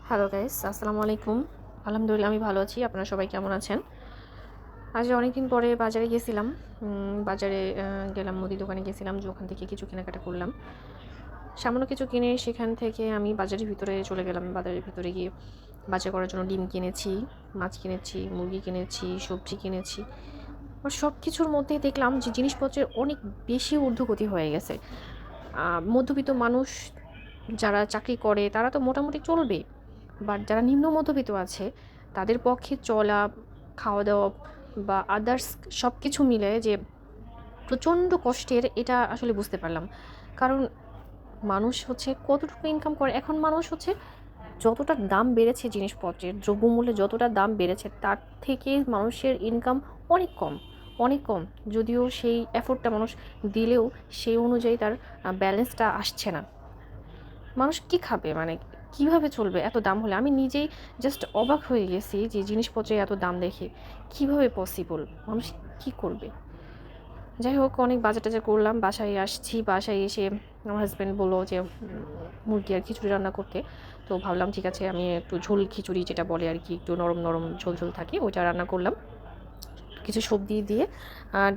Hello guys, আসসালামু আলাইকুম। আলহামদুলিল্লাহ আমি ভালো আছি। আপনারা সবাই কেমন আছেন? আজ অনেকদিন পরে বাজারে গেছিলাম। বাজারে গেলাম, মুদি দোকানে গেছিলাম যে ওখান থেকে কিছু কেনাকাটা করলাম। সামান্য কিছু কিনে সেখান থেকে আমি বাজারের ভিতরে চলে গেলাম। বাজারের ভিতরে গিয়ে বাজার করার জন্য ডিম কিনেছি, মাছ কিনেছি, মুরগি কিনেছি, সবজি কিনেছি। সব কিছুর মধ্যে দেখলাম যে জিনিসপত্রের অনেক বেশি ঊর্ধ্বগতি হয়ে গেছে। মধ্যবিত্ত মানুষ যারা চাকরি করে তারা তো মোটামুটি চলবে। বাট যারা নিম্ন মধ্যবিত্ত আছে তাদের পক্ষে চলা, খাওয়া দাওয়া বা আদার্স সব কিছু মিলে যে প্রচণ্ড কষ্টের, এটা আসলে বুঝতে পারলাম। কারণ মানুষ হচ্ছে কতটুকু ইনকাম করে, এখন মানুষ হচ্ছে যতটা দাম বেড়েছে জিনিসপত্রের, দ্রব্যমূল্যে যতটা দাম বেড়েছে তার থেকে মানুষের ইনকাম অনেক কম, অনেক কম। যদিও সেই এফোর্টটা মানুষ দিলেও সেই অনুযায়ী তার ব্যালেন্সটা আসছে না। মানুষ কি খাবে, মানে কিভাবে চলবে এত দাম হলে? আমি নিজেই জাস্ট অবাক হয়ে গেছি যে জিনিসপত্রের এত দাম দেখে কিভাবে পসিবল, মানুষ কি করবে। যাই হোক, অনেক বাজার টাজার করলাম, বাসায় আসছি। বাসায় এসে আমার হাজব্যান্ড বললো যে মুরগি আর খিচুড়ি রান্না করতে। তো ভাবলাম ঠিক আছে, আমি একটু ঝোল খিচুড়ি যেটা বলে আর কি, একটু নরম নরম ঝোল ঝোল থাকে, ওইটা রান্না করলাম। কিছু সবজি দিয়ে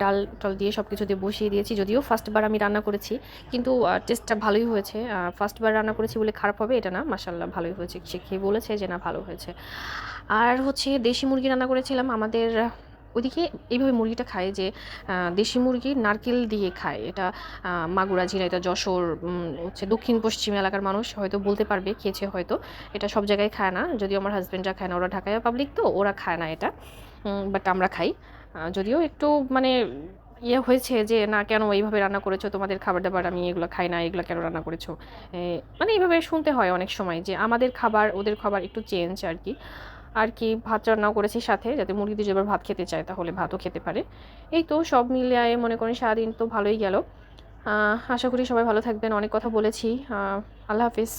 ডাল টাল দিয়ে সব কিছু দিয়ে বসিয়ে দিয়েছি। যদিও ফার্স্টবার আমি রান্না করেছি, কিন্তু টেস্টটা ভালোই হয়েছে। ফার্স্টবার রান্না করেছি বলে খারাপ হবে এটা না, মাশাআল্লাহ ভালোই হয়েছে। সে খেয়ে বলেছে যে না, ভালো হয়েছে। আর হচ্ছে দেশি মুরগি রান্না করেছিলাম। আমাদের ওইদিকে এইভাবে মুরগিটা খায় যে দেশি মুরগি নারকেল দিয়ে খায়। এটা মাগুরা, ঝিনাইদহ, যশোর, হচ্ছে দক্ষিণ পশ্চিম এলাকার মানুষ হয়তো বলতে পারবে, খেয়েছে হয়তো। এটা সব জায়গায় খায় না, যদিও আমার হাজব্যান্ডরা খায় না, ওরা ঢাকায় পাবলিক তো ওরা খায় না এটা। বাট আমরা খাই। যদিও একটু মানে হয়েছে যে না, কেন এইভাবে রান্না করেছো, তোমাদের খাবার দাবার আমি এগুলো খাই না, এগুলো কেন রান্না করেছো। মানে এইভাবে শুনতে হয় অনেক সময় যে আমাদের খাবার ওদের খাবার একটু চেঞ্জ আর কি। আর কি ভাত রান্নাও করেছি সাথে, যাতে মুরগিদের যদি আবার ভাত খেতে চায় তাহলে ভাতও খেতে পারে। এই তো সব মিলিয়ে মনে করেন সারাদিন তো ভালোই গেল। আশা করি সবাই ভালো থাকবেন। অনেক কথা বলেছি। আল্লাহ হাফিজ।